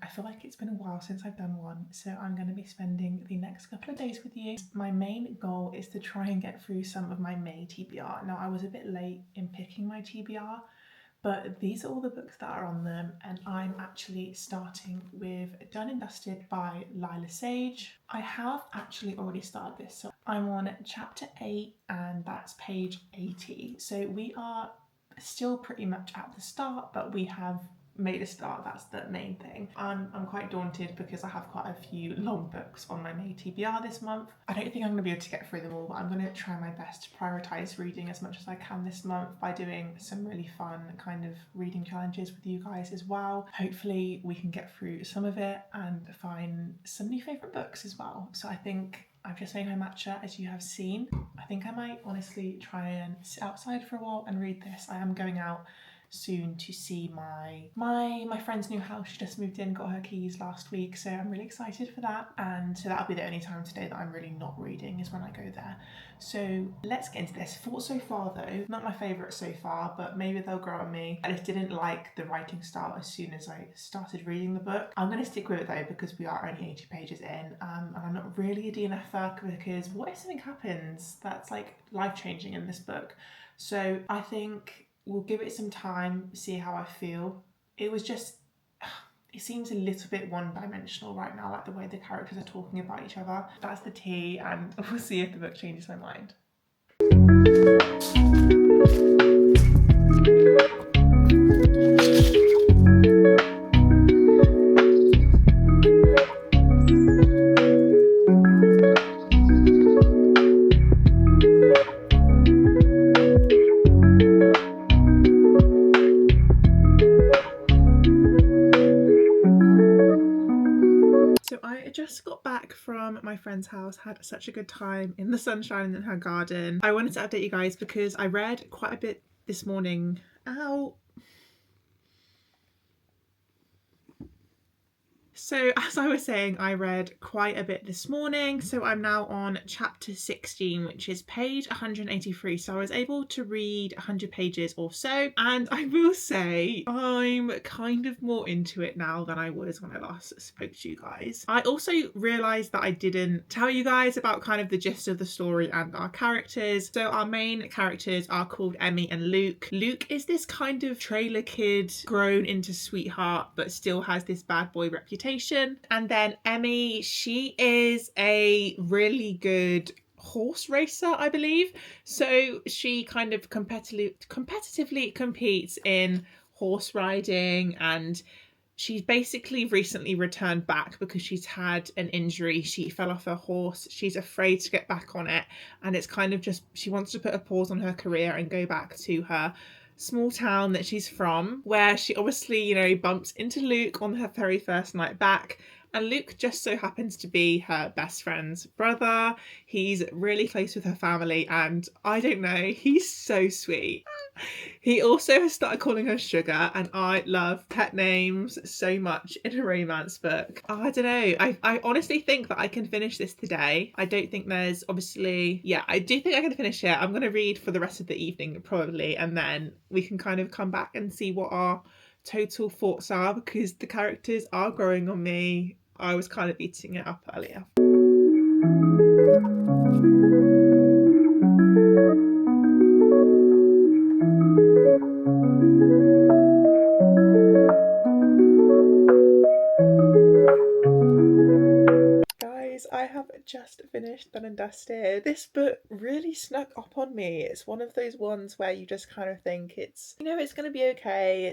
I feel like it's been a while since I've done one, so I'm going to be spending the next couple of days with you. My main goal is to try and get through some of my May TBR. Now, I was a bit late in picking my TBR, but these are all the books that are on them, and I'm actually starting with Done and Dusted by Lila Sage. I have actually already started this, so I'm on chapter 8 and that's page 80. So we are still pretty much at the start, but we have made a start. That's the main thing. I'm quite daunted because I have quite a few long books on my May TBR this month. I don't think I'm going to be able to get through them all, but I'm going to try my best to prioritise reading as much as I can this month by doing some really fun kind of reading challenges with you guys as well. Hopefully we can get through some of it and find some new favourite books as well. So I think I've just made my matcha, as you have seen. I think I might honestly try and sit outside for a while and read this. I am going out soon to see my friend's new house. She just moved in, got her keys last week, so I'm really excited for that. And so that'll be the only time today that I'm really not reading, is when I go there. So let's get into this. Thoughts so far though, not my favourite so far, but maybe they'll grow on me. I just didn't like the writing style as soon as I started reading the book. I'm going to stick with it though because we are only 80 pages in, and I'm not really a DNF because what if something happens that's like life-changing in this book? So I think we'll give it some time, see how I feel. It was just, it seems a little bit one-dimensional right now, like the way the characters are talking about each other. That's the tea, and we'll see if the book changes my mind. Just got back from my friend's house, had such a good time in the sunshine in her garden. I wanted to update you guys because I read quite a bit this morning. Ow. So as I was saying, I read quite a bit this morning. So I'm now on chapter 16, which is page 183. So I was able to read 100 pages or so. And I will say I'm kind of more into it now than I was when I last spoke to you guys. I also realised that I didn't tell you guys about kind of the gist of the story and our characters. So our main characters are called Emmy and Luke. Luke is this kind of trailer kid grown into sweetheart, but still has this bad boy reputation. And then Emmy, she is a really good horse racer, I believe. So she kind of competitively competes in horse riding, and she's basically recently returned back because she's had an injury. She fell off her horse. She's afraid to get back on it, and it's kind of just, she wants to put a pause on her career and go back to her small town that she's from, where she obviously, you know, bumps into Luke on her very first night back. And Luke just so happens to be her best friend's brother. He's really close with her family, and I don't know, he's so sweet. He also has started calling her Sugar, and I love pet names so much in a romance book. I don't know, I honestly think that I can finish this today. I don't think there's obviously, yeah, I do think I can finish it. I'm going to read for the rest of the evening probably, and then we can kind of come back and see what our total thoughts are, because the characters are growing on me. I was kind of eating it up earlier. Guys, I have just finished Done and Dusted. This book really snuck up on me. It's one of those ones where you just kind of think it's, you know, it's going to be okay.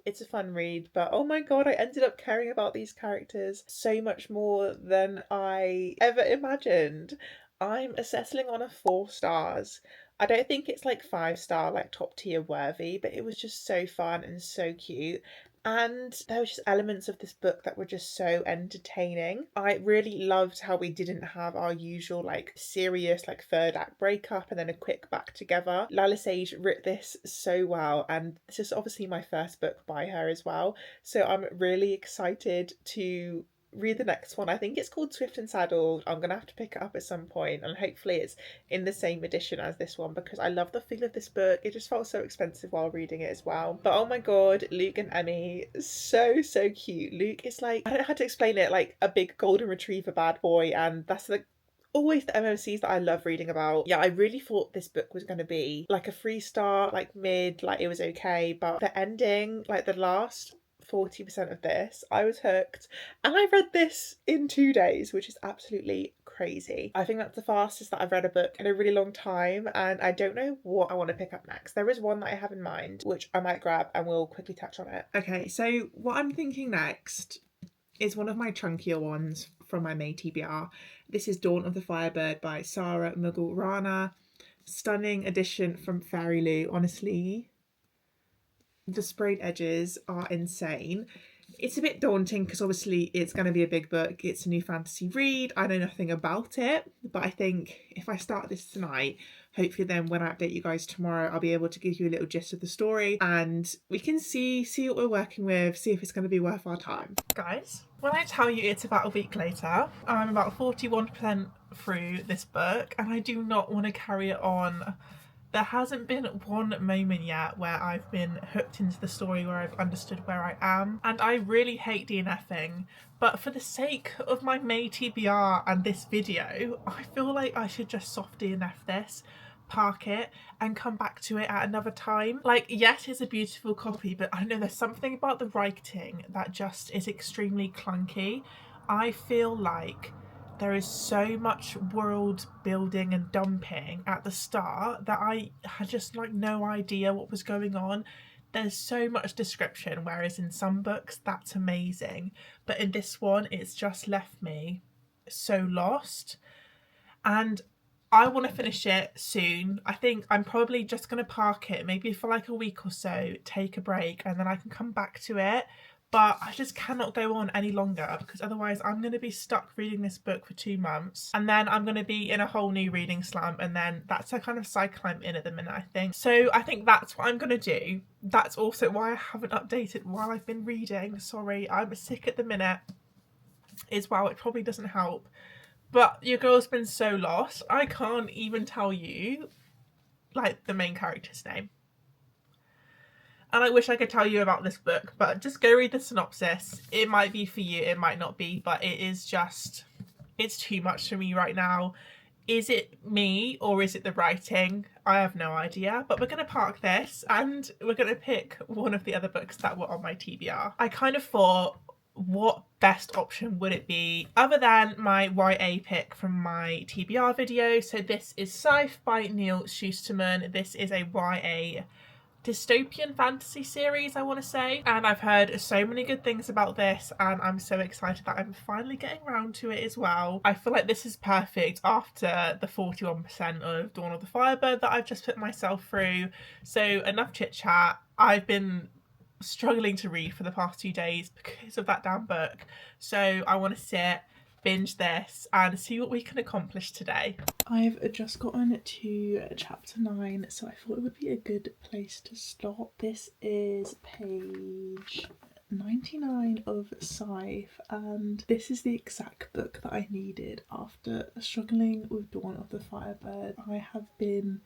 It's a fun read, but oh my god, I ended up caring about these characters so much more than I ever imagined. I'm settling on a 4 stars. I don't think it's like 5-star, like top tier worthy, but it was just so fun and so cute. And there were just elements of this book that were just so entertaining. I really loved how we didn't have our usual like serious like third act breakup and then a quick back together. Lila Sage wrote this so well, and this is obviously my first book by her as well. So I'm really excited to read the next one. I think it's called Swift and Saddled. I'm gonna have to pick it up at some point, and hopefully it's in the same edition as this one, because I love the feel of this book. It just felt so expensive while reading it as well. But oh my god, Luke and Emmy, so cute. Luke is like, I don't know how to explain it, like a big golden retriever bad boy, and that's like always the MMCs that I love reading about. Yeah, I really thought this book was going to be like a 3-star, like mid, like it was okay, but the ending, like the last 40% of this, I was hooked. And I read this in 2 days, which is absolutely crazy. I think that's the fastest that I've read a book in a really long time, and I don't know what I want to pick up next. There is one that I have in mind, which I might grab, and we'll quickly touch on it. Okay, so what I'm thinking next is one of my chunkier ones from my May TBR. This is Dawn of the Firebird by Sarah Mughal Rana. Stunning edition from Fairy Lou. Honestly, the sprayed edges are insane. It's a bit daunting because obviously it's going to be a big book. It's a new fantasy read. I know nothing about it, but I think if I start this tonight, hopefully then when I update you guys tomorrow, I'll be able to give you a little gist of the story, and we can see what we're working with, see if it's going to be worth our time. Guys, when I tell you it's about a week later, I'm about 41% through this book, and I do not want to carry it on. There hasn't been one moment yet where I've been hooked into the story, where I've understood where I am, and I really hate DNFing, but for the sake of my May TBR and this video, I feel like I should just soft DNF this, park it, and come back to it at another time. Like, yes, it's a beautiful copy, but I know there's something about the writing that just is extremely clunky. I feel like there is so much world building and dumping at the start that I had just like no idea what was going on. There's so much description, whereas in some books that's amazing, but in this one it's just left me so lost, and I want to finish it soon. I think I'm probably just going to park it maybe for like a week or so, take a break, and then I can come back to it. But I just cannot go on any longer, because otherwise I'm going to be stuck reading this book for 2 months, and then I'm going to be in a whole new reading slump, and then that's a kind of cycle I'm in at the minute, I think. So I think that's what I'm going to do. That's also why I haven't updated while I've been reading. Sorry, I'm sick at the minute as well. It probably doesn't help. But your girl's been so lost, I can't even tell you, like, the main character's name. And I wish I could tell you about this book, but just go read the synopsis. It might be for you, it might not be, but it is just, it's too much for me right now. Is it me or is it the writing? I have no idea, but we're going to park this and we're going to pick one of the other books that were on my TBR. I kind of thought, what best option would it be other than my YA pick from my TBR video? So this is SCYTHE by Neil Schusterman. This is a YA dystopian fantasy series, I want to say, and I've heard so many good things about this, and I'm so excited that I'm finally getting around to it as well. I feel like this is perfect after the 41% of Dawn of the Firebird that I've just put myself through. So enough chit chat. I've been struggling to read for the past 2 days because of that damn book, so I want to sit, binge this, and see what we can accomplish today. I've just gotten to chapter 9, so I thought it would be a good place to stop. This is page 99 of SCYTHE, and this is the exact book that I needed after struggling with Dawn of the Firebird. I have been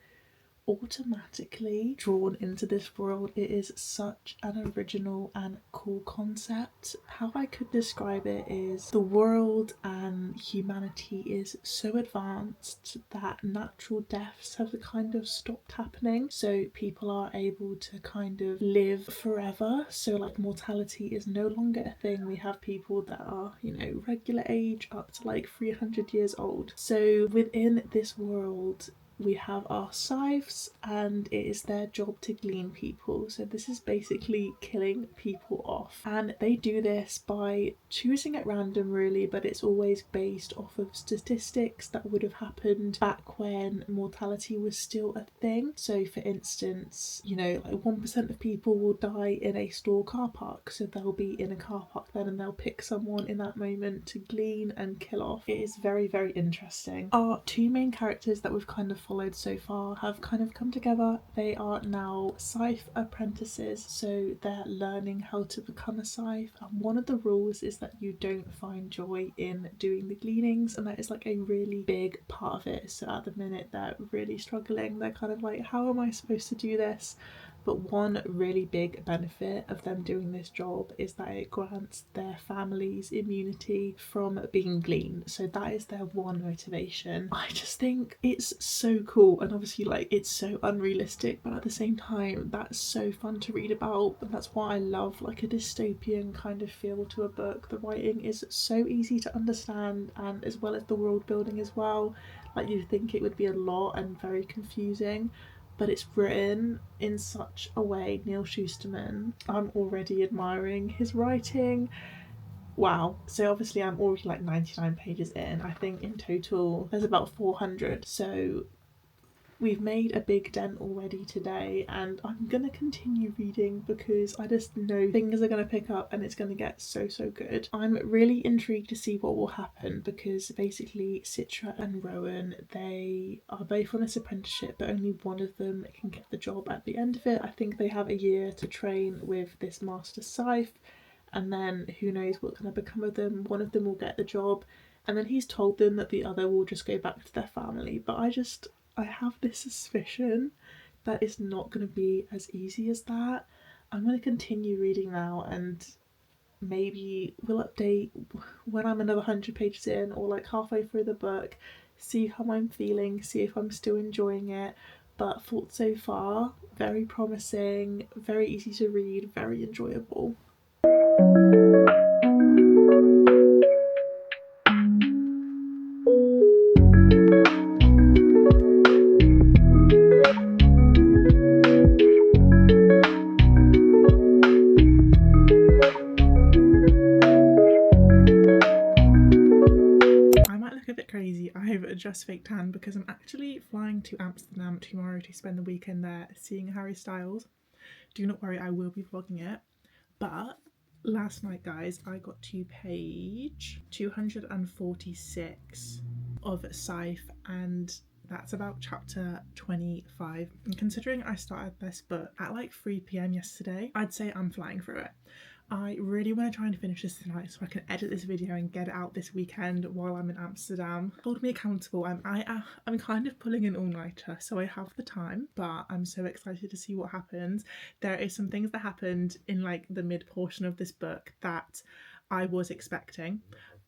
automatically drawn into this world. It is such an original and cool concept. How I could describe it is the world and humanity is so advanced that natural deaths have kind of stopped happening, so people are able to kind of live forever. So like mortality is no longer a thing. We have people that are, you know, regular age up to like 300 years old. So within this world we have our scythes, and it is their job to glean people. So this is basically killing people off, and they do this by choosing at random really, but it's always based off of statistics that would have happened back when mortality was still a thing. So for instance, you know, like 1% of people will die in a store car park, so they'll be in a car park then and they'll pick someone in that moment to glean and kill off. It is very, very interesting. Our two main characters that we've kind of followed so far have kind of come together. They are now scythe apprentices, so they're learning how to become a scythe, and one of the rules is that you don't find joy in doing the gleanings, and that is like a really big part of it. So at the minute they're really struggling. They're kind of like, how am I supposed to do this? But one really big benefit of them doing this job is that it grants their families immunity from being gleaned. So that is their one motivation. I just think it's so cool, and obviously like it's so unrealistic, but at the same time that's so fun to read about, and that's why I love like a dystopian kind of feel to a book. The writing is so easy to understand, and as well as the world building as well. Like you'd think it would be a lot and very confusing, but it's written in such a way. Neil Shusterman, I'm already admiring his writing. Wow. So obviously I'm already like 99 pages in. I think in total there's about 400. So we've made a big dent already today, and I'm gonna continue reading because I just know things are gonna pick up and it's gonna get so good. I'm really intrigued to see what will happen, because basically Citra and Rowan, they are both on this apprenticeship, but only one of them can get the job at the end of it. I think they have a year to train with this master scythe, and then who knows what's going to become of them. One of them will get the job, and then he's told them that the other will just go back to their family. But I have this suspicion that it's not going to be as easy as that. I'm going to continue reading now, and maybe we'll update when I'm another 100 pages in, or like halfway through the book, see how I'm feeling, see if I'm still enjoying it. But thoughts so far, very promising, very easy to read, very enjoyable. Crazy. I've just fake tan because I'm actually flying to Amsterdam tomorrow to spend the weekend there seeing Harry Styles. Do not worry, I will be vlogging it. But last night, guys, I got to page 246 of Scythe, and that's about chapter 25. And considering I started this book at like 3 p.m. yesterday, I'd say I'm flying through it. I really want to try and finish this tonight so I can edit this video and get it out this weekend while I'm in Amsterdam. Hold me accountable. I'm kind of pulling an all-nighter, so I have the time, but I'm so excited to see what happens. There is some things that happened in like the mid portion of this book that I was expecting,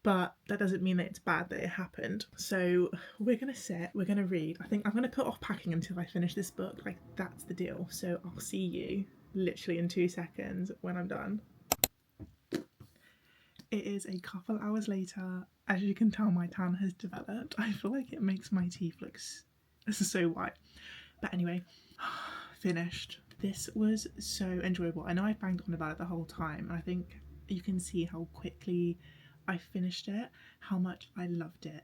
but that doesn't mean that it's bad that it happened. So we're gonna sit, we're gonna read. I think I'm gonna put off packing until I finish this book. Like, that's the deal. So I'll see you literally in 2 seconds when I'm done. It is a couple hours later. As you can tell, my tan has developed. I feel like it makes my teeth look so white. But anyway, finished. This was so enjoyable. I know I banged on about it the whole time, and I think you can see how quickly I finished it, how much I loved it.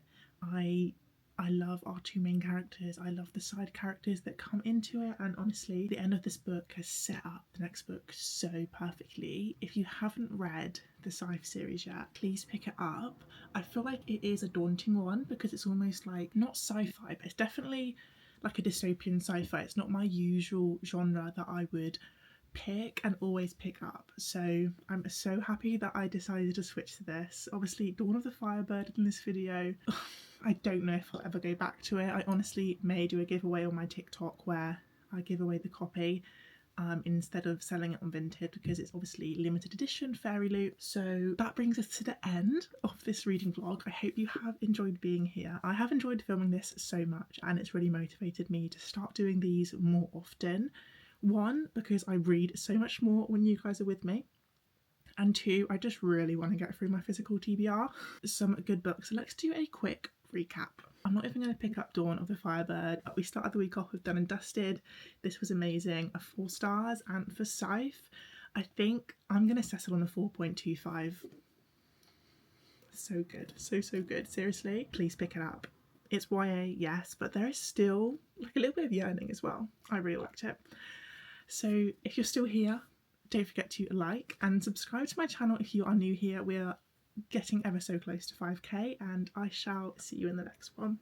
I love our two main characters. I love the side characters that come into it, and honestly, the end of this book has set up the next book so perfectly. If you haven't read the Scythe series yet, please pick it up. I feel like it is a daunting one because it's almost like, not sci-fi, but it's definitely like a dystopian sci-fi. It's not my usual genre that I would pick and always pick up, so I'm so happy that I decided to switch to this. Obviously, Dawn of the Firebird in this video, I don't know if I'll ever go back to it. I honestly may do a giveaway on my TikTok where I give away the copy instead of selling it on Vinted, because it's obviously limited edition fairy loot. So that brings us to the end of this reading vlog. I hope you have enjoyed being here. I have enjoyed filming this so much, and it's really motivated me to start doing these more often. One, because I read so much more when you guys are with me, and two, I just really want to get through my physical TBR. Some good books. So let's do a quick recap. I'm not even going to pick up Dawn of the Firebird. We started the week off with Done and Dusted. This was amazing, a 4 stars. And for Scythe, I think I'm going to settle on a 4.25. So good, so good. Seriously, please pick it up. It's YA, yes, but there is still like a little bit of yearning as well. I really liked it. So if you're still here, don't forget to like and subscribe to my channel if you are new here. We're getting ever so close to 5k, and I shall see you in the next one.